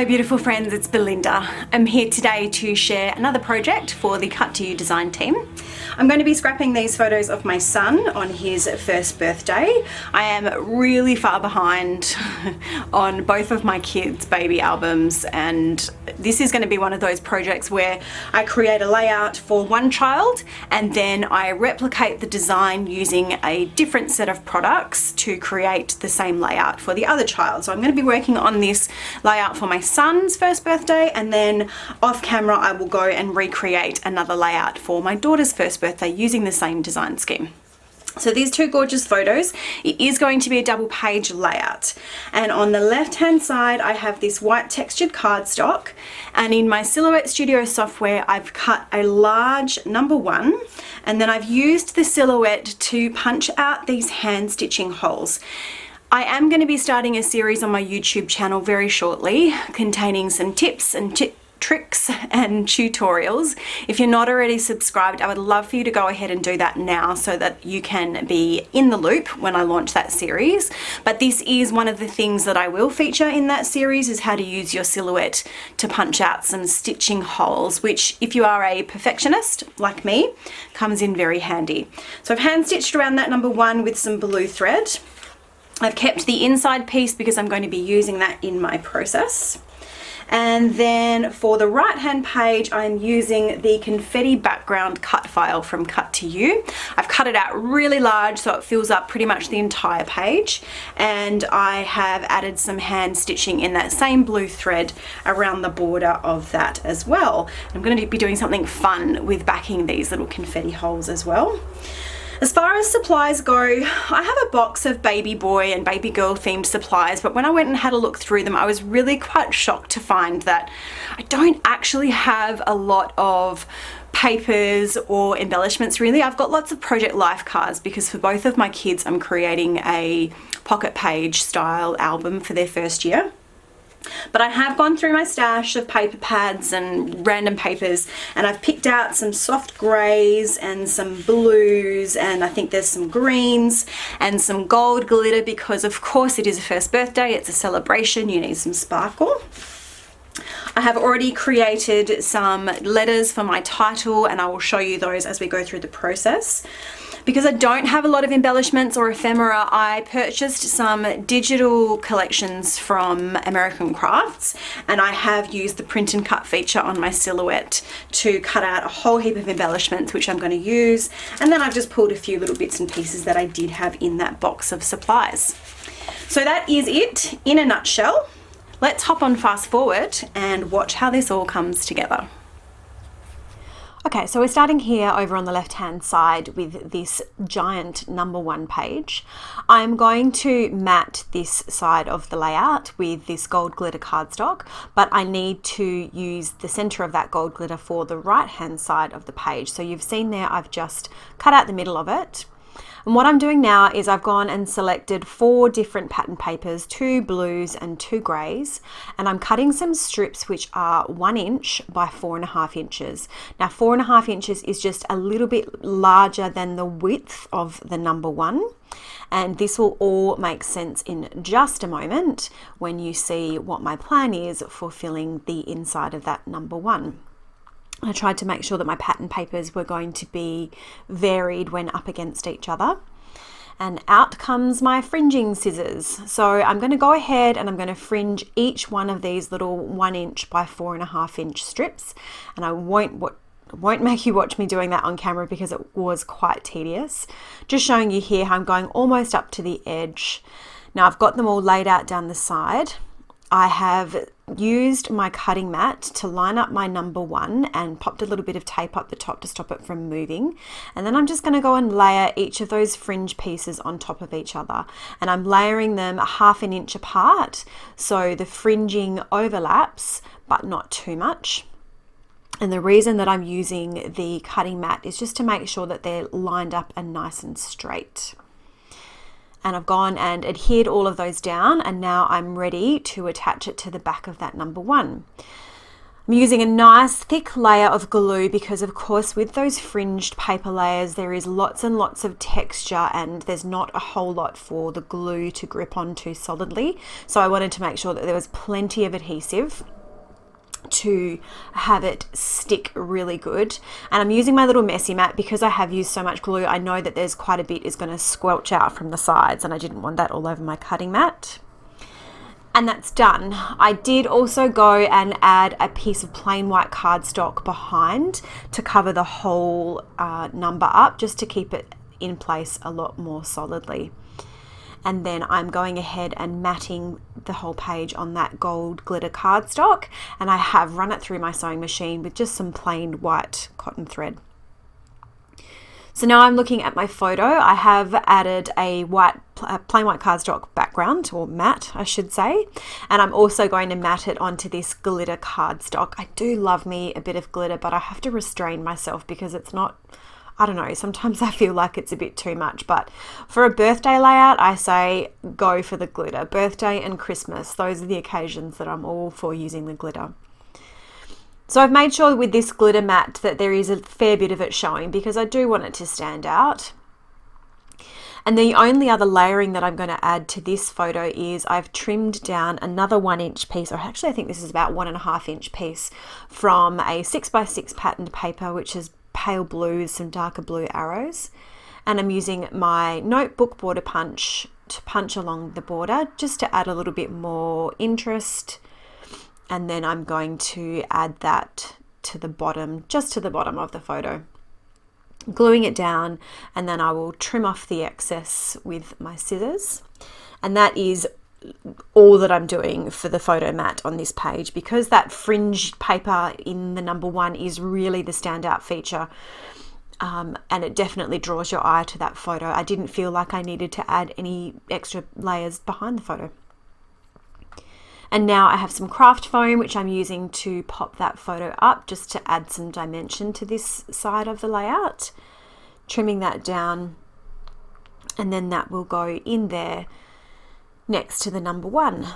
Hello beautiful friends, it's Belinda. I'm here today to share another project for the Cut to You design team. I'm going to be scrapping these photos of my son on his first birthday. I am really far behind on both of my kids' baby albums, and this is going to be one of those projects where I create a layout for one child and then I replicate the design using a different set of products to create the same layout for the other child. So I'm going to be working on this layout for my son's first birthday, and then off camera I will go and recreate another layout for my daughter's first birthday using the same design scheme. So these two gorgeous photos, it is going to be a double page layout, and on the left hand side I have this white textured cardstock, and in my Silhouette Studio software I've cut a large #1, and then I've used the Silhouette to punch out these hand stitching holes. I am going to be starting a series on my YouTube channel very shortly containing some tips and tricks and tutorials. If you're not already subscribed, I would love for you to go ahead and do that now so that you can be in the loop when I launch that series. But this is one of the things that I will feature in that series, is how to use your Silhouette to punch out some stitching holes, which if you are a perfectionist like me, comes in very handy. So I've hand stitched around that #1 with some blue thread. I've kept the inside piece because I'm going to be using that in my process. And then for the right hand page, I'm using the confetti background cut file from Cut to You. I've cut it out really large so it fills up pretty much the entire page, and I have added some hand stitching in that same blue thread around the border of that as well. I'm going to be doing something fun with backing these little confetti holes as well. As far as supplies go, I have a box of baby boy and baby girl themed supplies, but when I went and had a look through them, I was really quite shocked to find that I don't actually have a lot of papers or embellishments really. I've got lots of Project Life cards because for both of my kids I'm creating a pocket page style album for their first year. But I have gone through my stash of paper pads and random papers, and I've picked out some soft greys and some blues, and I think there's some greens and some gold glitter because of course it is a first birthday, it's a celebration, you need some sparkle. I have already created some letters for my title, and I will show you those as we go through the process. Because I don't have a lot of embellishments or ephemera, I purchased some digital collections from American Crafts, and I have used the print and cut feature on my Silhouette to cut out a whole heap of embellishments which I'm going to use, and then I've just pulled a few little bits and pieces that I did have in that box of supplies. So that is it in a nutshell. Let's hop on fast forward and watch how this all comes together. Okay, so we're starting here over on the left hand side with this giant #1 page. I'm going to mat this side of the layout with this gold glitter cardstock, but I need to use the center of that gold glitter for the right hand side of the page. So you've seen there I've just cut out the middle of it. And what I'm doing now is I've gone and selected 4 different pattern papers, 2 blues and 2 greys, and I'm cutting some strips which are 1 inch by 4.5 inches. Now 4.5 inches is just a little bit larger than the width of the #1, and this will all make sense in just a moment when you see what my plan is for filling the inside of that #1. I tried to make sure that my pattern papers were going to be varied when up against each other. And out comes my fringing scissors. So I'm going to go ahead and I'm going to fringe each one of these little 1 inch by 4.5 inch strips. And I won't make you watch me doing that on camera because it was quite tedious. Just showing you here how I'm going almost up to the edge. Now I've got them all laid out down the side. I have used my cutting mat to line up my #1 and popped a little bit of tape up the top to stop it from moving. And then I'm just going to go and layer each of those fringe pieces on top of each other. And I'm layering them 1/2 inch apart so the fringing overlaps, but not too much. And the reason that I'm using the cutting mat is just to make sure that they're lined up and nice and straight. And I've gone and adhered all of those down, and now I'm ready to attach it to the back of that #1. I'm I'm using a nice thick layer of glue because, of course, with those fringed paper layers, there is lots and lots of texture and there's not a whole lot for the glue to grip onto solidly. So I wanted to make sure that there was plenty of adhesive to have it stick really good. And I'm using my little messy mat because I have used so much glue. I know that there's quite a bit is going to squelch out from the sides and I didn't want that all over my cutting mat. And that's done. I did also go and add a piece of plain white cardstock behind to cover the whole number up, just to keep it in place a lot more solidly. And then I'm going ahead and matting the whole page on that gold glitter cardstock, and I have run it through my sewing machine with just some plain white cotton thread. So now I'm looking at my photo. I have added a plain white cardstock background, or mat I should say, and I'm also going to mat it onto this glitter cardstock. I do love me a bit of glitter, but I have to restrain myself because it's not, I don't know, sometimes I feel like it's a bit too much, but for a birthday layout, I say go for the glitter. Birthday and Christmas, those are the occasions that I'm all for using the glitter. So I've made sure with this glitter mat that there is a fair bit of it showing because I do want it to stand out. And the only other layering that I'm going to add to this photo is I've trimmed down another 1-inch piece, or actually I think this is about 1.5-inch piece from a 6x6 patterned paper, which is pale blue with some darker blue arrows. And I'm using my notebook border punch to punch along the border just to add a little bit more interest. And then I'm going to add that to the bottom, just to the bottom of the photo, gluing it down, and then I will trim off the excess with my scissors. And that is all that I'm doing for the photo mat on this page, because that fringed paper in the number 1 is really the standout feature. And it definitely draws your eye to that photo. I didn't feel like I needed to add any extra layers behind the photo. And now I have some craft foam, which I'm using to pop that photo up just to add some dimension to this side of the layout. Trimming that down, and then that will go in there next to the number 1.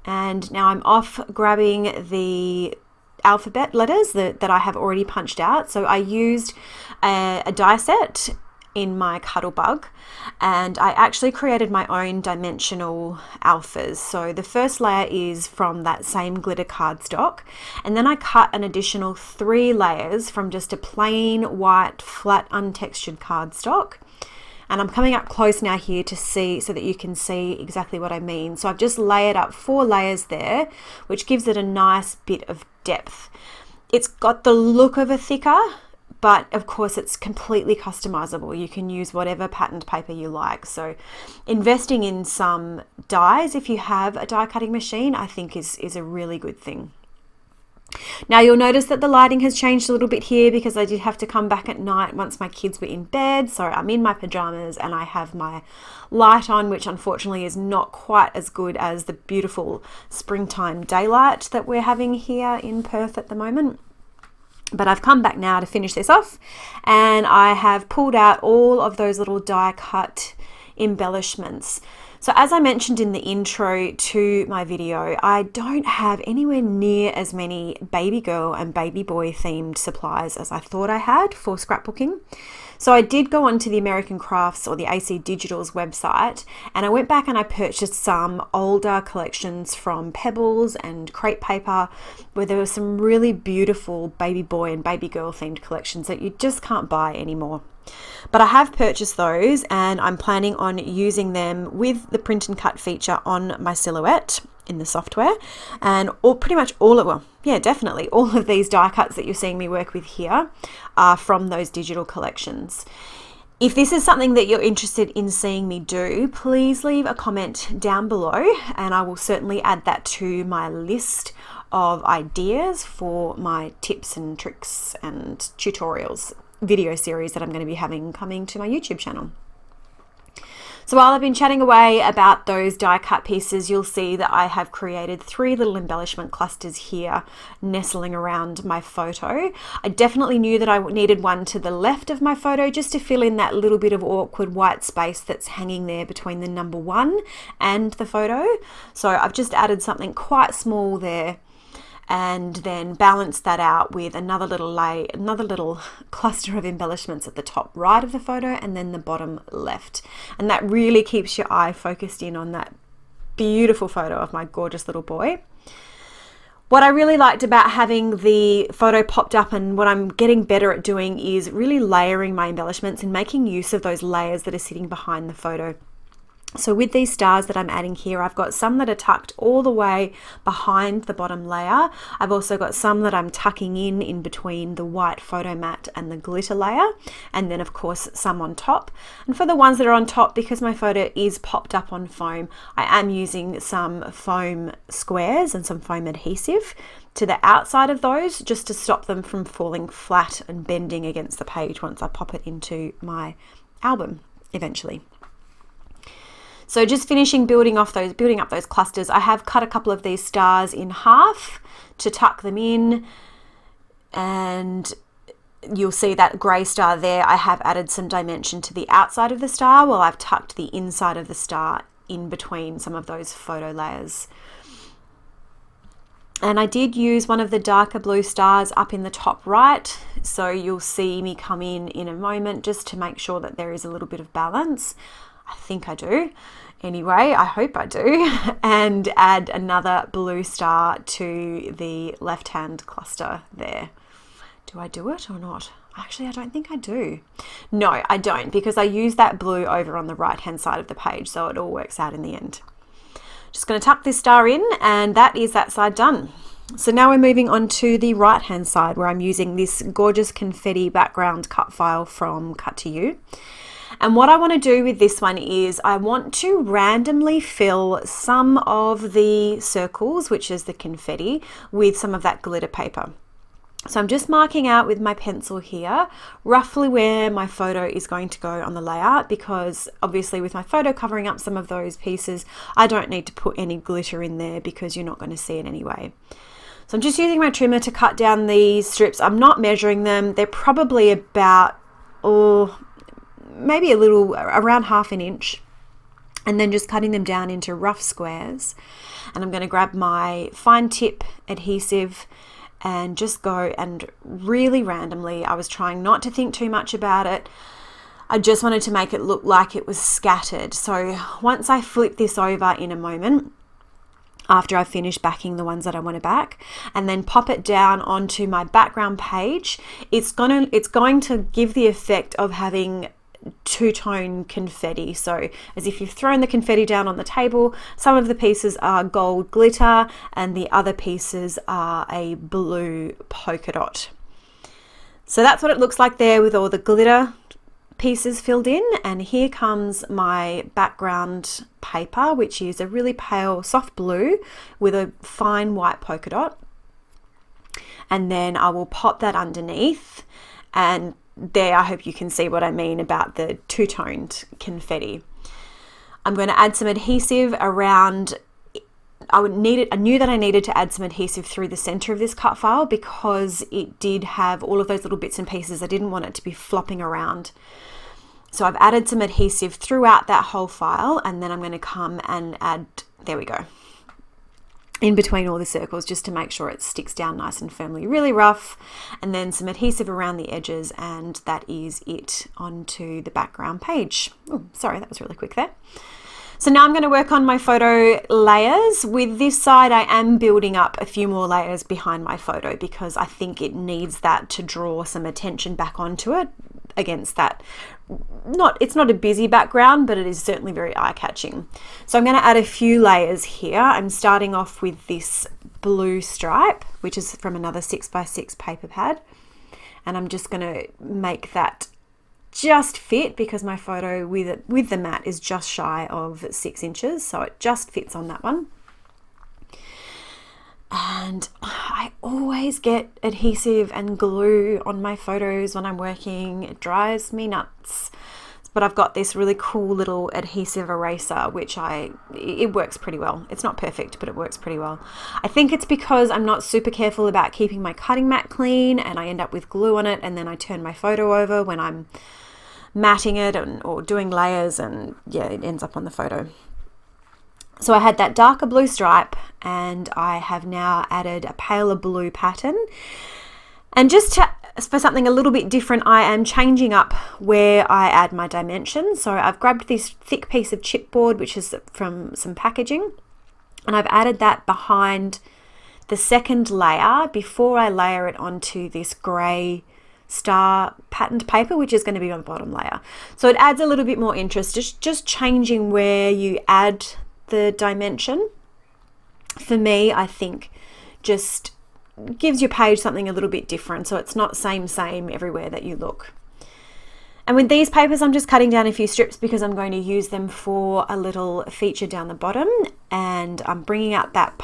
And now I'm off grabbing the alphabet letters that I have already punched out. So I used a die set in my Cuttlebug, and I actually created my own dimensional alphas. So the first layer is from that same glitter cardstock, and then I cut an additional 3 layers from just a plain white flat untextured cardstock. And I'm coming up close now here to see, so that you can see exactly what I mean. So I've just layered up 4 layers there, which gives it a nice bit of depth. It's got the look of a thicker, but of course it's completely customizable. You can use whatever patterned paper you like. So investing in some dies, if you have a die cutting machine, I think is a really good thing. Now you'll notice that the lighting has changed a little bit here because I did have to come back at night once my kids were in bed. So I'm in my pajamas and I have my light on, which unfortunately is not quite as good as the beautiful springtime daylight that we're having here in Perth at the moment. But I've come back now to finish this off, and I have pulled out all of those little die cut embellishments. So as I mentioned in the intro to my video, I don't have anywhere near as many baby girl and baby boy themed supplies as I thought I had for scrapbooking. So I did go onto the American Crafts, or the AC Digital's website, and I went back and I purchased some older collections from Pebbles and Crepe Paper, where there were some really beautiful baby boy and baby girl themed collections that you just can't buy anymore. But I have purchased those, and I'm planning on using them with the print and cut feature on my silhouette in the software. And definitely all of these die cuts that you're seeing me work with here are from those digital collections. If this is something that you're interested in seeing me do, please leave a comment down below, and I will certainly add that to my list of ideas for my tips and tricks and tutorials video series that I'm going to be having coming to my YouTube channel. So while I've been chatting away about those die cut pieces, you'll see that I have created 3 little embellishment clusters here nestling around my photo. I definitely knew that I needed one to the left of my photo just to fill in that little bit of awkward white space that's hanging there between the number 1 and the photo. So I've just added something quite small there. and then balance that out with another little cluster of embellishments at the top right of the photo and then the bottom left. And that really keeps your eye focused in on that beautiful photo of my gorgeous little boy. What I really liked about having the photo popped up, and what I'm getting better at doing, is really layering my embellishments and making use of those layers that are sitting behind the photo. So with these stars that I'm adding here, I've got some that are tucked all the way behind the bottom layer. I've also got some that I'm tucking in between the white photo mat and the glitter layer, and then of course some on top. And for the ones that are on top, because my photo is popped up on foam, I am using some foam squares and some foam adhesive to the outside of those, just to stop them from falling flat and bending against the page once I pop it into my album eventually. So just finishing building up those clusters. I have cut a couple of these stars in half to tuck them in, and you'll see that grey star there. I have added some dimension to the outside of the star while I've tucked the inside of the star in between some of those photo layers. And I did use one of the darker blue stars up in the top right, so you'll see me come in a moment just to make sure that there is a little bit of balance. I think I do. Anyway, I hope I do. And add another blue star to the left-hand cluster there. Do I do it or not? Actually, I don't think I do. No, I don't, because I use that blue over on the right-hand side of the page, so it all works out in the end. Just going to tuck this star in, and that is that side done. So now we're moving on to the right-hand side, where I'm using this gorgeous confetti background cut file from Cut to You. And what I want to do with this one is I want to randomly fill some of the circles, which is the confetti, with some of that glitter paper. So I'm just marking out with my pencil here roughly where my photo is going to go on the layout, because obviously with my photo covering up some of those pieces, I don't need to put any glitter in there because you're not going to see it anyway. So I'm just using my trimmer to cut down these strips. I'm not measuring them. They're probably about, maybe a little, around half an inch, and then just cutting them down into rough squares. And I'm going to grab my fine tip adhesive and just go and really randomly, I was trying not to think too much about it. I just wanted to make it look like it was scattered. So once I flip this over in a moment, after I've finished backing the ones that I want to back, and then pop it down onto my background page, it's going to give the effect of having two-tone confetti. So as if you've thrown the confetti down on the table, some of the pieces are gold glitter and the other pieces are a blue polka dot. So that's what it looks like there with all the glitter pieces filled in. And here comes my background paper, which is a really pale soft blue with a fine white polka dot. And then I will pop that underneath, and there, I hope you can see what I mean about the two-toned confetti. I'm going to add some adhesive around. I knew that I needed to add some adhesive through the center of this cut file because it did have all of those little bits and pieces. I didn't want it to be flopping around. So I've added some adhesive throughout that whole file, and then I'm going to come and add, there we go, in between all the circles, just to make sure it sticks down nice and firmly, really rough, and then some adhesive around the edges, and that is it onto the background page. Oh, sorry, that was really quick there. So now I'm going to work on my photo layers. With this side, I am building up a few more layers behind my photo because I think it needs that to draw some attention back onto it against that. It's not a busy background, but it is certainly very eye-catching. So I'm going to add a few layers here. I'm starting off with this blue stripe, which is from another 6x6 paper pad. And I'm just going to make that just fit because my photo with the mat is just shy of 6 inches. So it just fits on that one. And I always get adhesive and glue on my photos when I'm working. It drives me nuts. But I've got this really cool little adhesive eraser, which it works pretty well. It's not perfect, but it works pretty well. I think it's because I'm not super careful about keeping my cutting mat clean, and I end up with glue on it, and then I turn my photo over when I'm matting it or doing layers, and yeah, it ends up on the photo. So I had that darker blue stripe, and I have now added a paler blue pattern. And just for something a little bit different, I am changing up where I add my dimensions. So I've grabbed this thick piece of chipboard, which is from some packaging, and I've added that behind the second layer before I layer it onto this grey star patterned paper, which is going to be on the bottom layer. So it adds a little bit more interest, just changing where you add the dimension. For me, I think just gives your page something a little bit different, so it's not same everywhere that you look. And with these papers, I'm just cutting down a few strips because I'm going to use them for a little feature down the bottom, and I'm bringing out that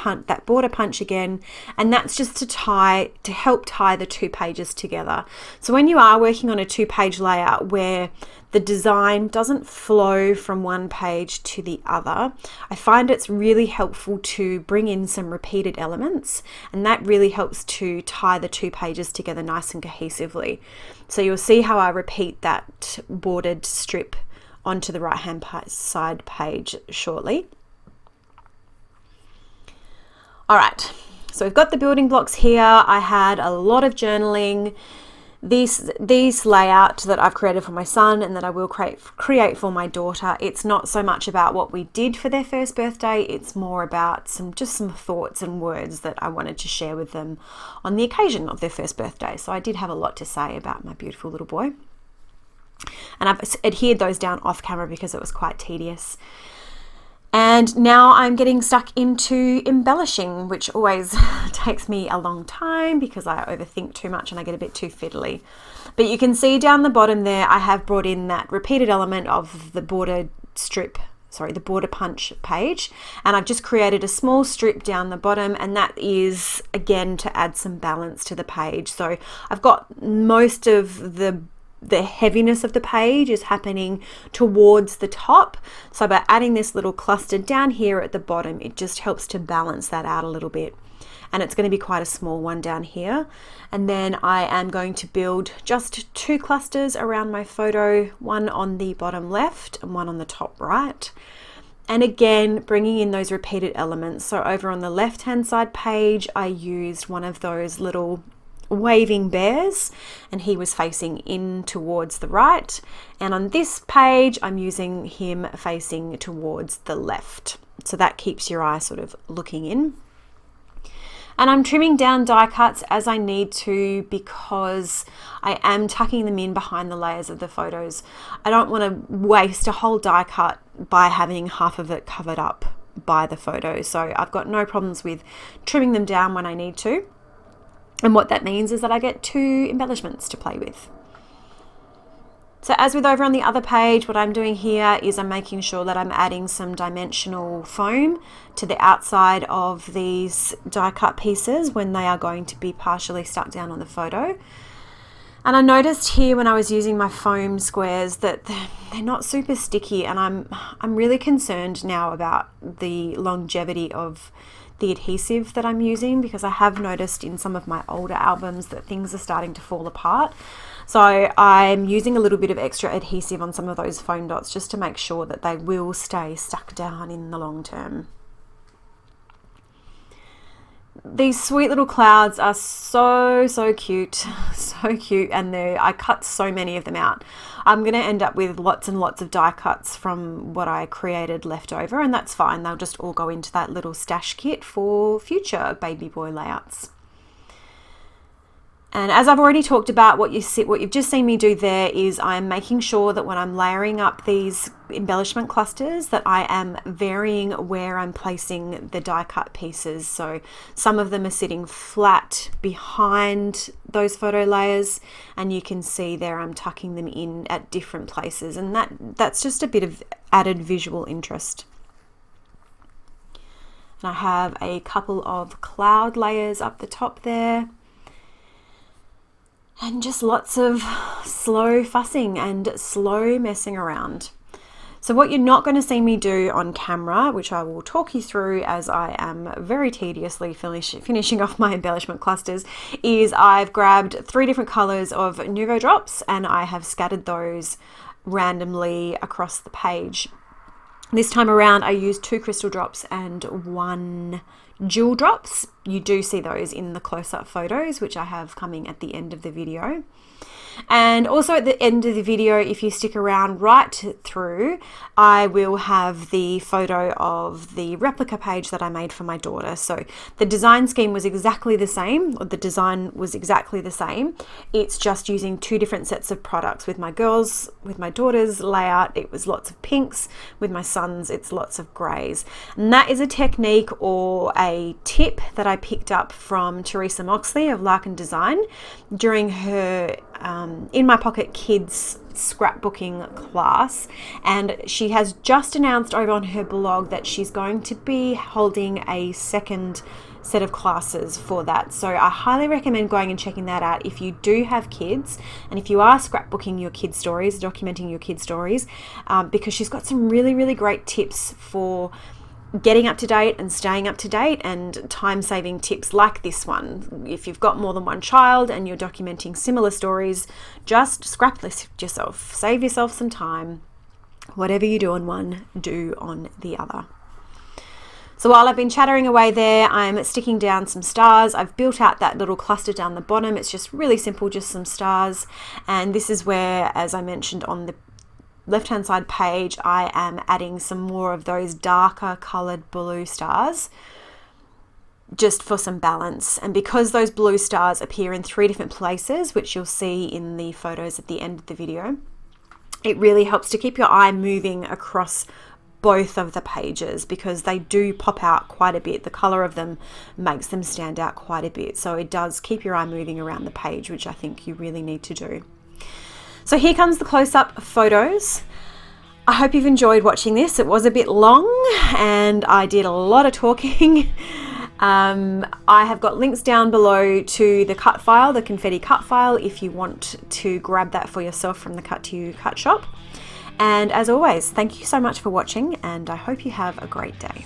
border punch again, and that's just to help tie the two pages together. So when you are working on a 2-page layout where the design doesn't flow from one page to the other, I find it's really helpful to bring in some repeated elements, and that really helps to tie the two pages together nice and cohesively. So you'll see how I repeat that bordered strip onto the right hand side page shortly. All right, so we've got the building blocks here. I had a lot of journaling. These layouts that I've created for my son and that I will create for my daughter, it's not so much about what we did for their first birthday, it's more about some thoughts and words that I wanted to share with them on the occasion of their first birthday. So I did have a lot to say about my beautiful little boy, and I've adhered those down off camera because it was quite tedious. And now I'm getting stuck into embellishing, which always takes me a long time because I overthink too much and I get a bit too fiddly. But you can see down the bottom there, I have brought in that repeated element of the border punch page. And I've just created a small strip down the bottom, and that is, again, to add some balance to the page. So I've got most of the heaviness of the page is happening towards the top. So by adding this little cluster down here at the bottom, it just helps to balance that out a little bit. And it's going to be quite a small one down here. And then I am going to build just 2 clusters around my photo, one on the bottom left and one on the top right. And again, bringing in those repeated elements. So over on the left hand side page, I used one of those little waving bears, and he was facing in towards the right, and on this page I'm using him facing towards the left, so that keeps your eye sort of looking in. And I'm trimming down die cuts as I need to because I am tucking them in behind the layers of the photos. I don't want to waste a whole die cut by having half of it covered up by the photo, so I've got no problems with trimming them down when I need to. And what that means is that I get 2 embellishments to play with. So as with over on the other page, what I'm doing here is I'm making sure that I'm adding some dimensional foam to the outside of these die cut pieces when they are going to be partially stuck down on the photo. And I noticed here when I was using my foam squares that they're not super sticky, and I'm really concerned now about the longevity of the adhesive that I'm using, because I have noticed in some of my older albums that things are starting to fall apart. So I'm using a little bit of extra adhesive on some of those foam dots just to make sure that they will stay stuck down in the long term. These sweet little clouds are so cute, so cute, and I cut so many of them out. I'm going to end up with lots and lots of die cuts from what I created left over, and that's fine. They'll just all go into that little stash kit for future baby boy layouts. And as I've already talked about, what you've just seen me do there is I'm making sure that when I'm layering up these embellishment clusters that I am varying where I'm placing the die cut pieces. So some of them are sitting flat behind those photo layers, and you can see there I'm tucking them in at different places, and that's just a bit of added visual interest. And I have a couple of cloud layers up the top there. And just lots of slow fussing and slow messing around. So what you're not going to see me do on camera, which I will talk you through as I am very tediously finishing off my embellishment clusters, is I've grabbed 3 different colors of Nuvo drops and I have scattered those randomly across the page. This time around, I used 2 crystal drops and 1 jewel drops. You do see those in the close-up photos, which I have coming at the end of the video. And also at the end of the video, if you stick around right through, I will have the photo of the replica page that I made for my daughter. So the design scheme was exactly the same, or the design was exactly the same. It's just using 2 different sets of products. With my daughter's layout, it was lots of pinks. With my son's, it's lots of greys. And that is a technique or a tip that I picked up from Teresa Moxley of Larkin Design during her In My Pocket Kids scrapbooking class, and she has just announced over on her blog that she's going to be holding a second set of classes for that. So I highly recommend going and checking that out if you do have kids and if you are scrapbooking your kids' stories, documenting your kids' stories, because she's got some really great tips for getting up to date and staying up to date, and time-saving tips like this one. If you've got more than one child and you're documenting similar stories, just scrap list yourself, save yourself some time. Whatever you do on one, do on the other. So while I've been chattering away there, I'm sticking down some stars. I've built out that little cluster down the bottom. It's just really simple, just some stars. And this is where, as I mentioned on the left-hand side page, I am adding some more of those darker colored blue stars just for some balance. And because those blue stars appear in 3 different places, which you'll see in the photos at the end of the video, it really helps to keep your eye moving across both of the pages, because they do pop out quite a bit. The color of them makes them stand out quite a bit. So it does keep your eye moving around the page, which I think you really need to do. So here comes the close-up photos. I hope you've enjoyed watching this. It was a bit long and I did a lot of talking. I have got links down below to the cut file, the confetti cut file, if you want to grab that for yourself from the Cut to You cut shop. And as always, thank you so much for watching, and I hope you have a great day.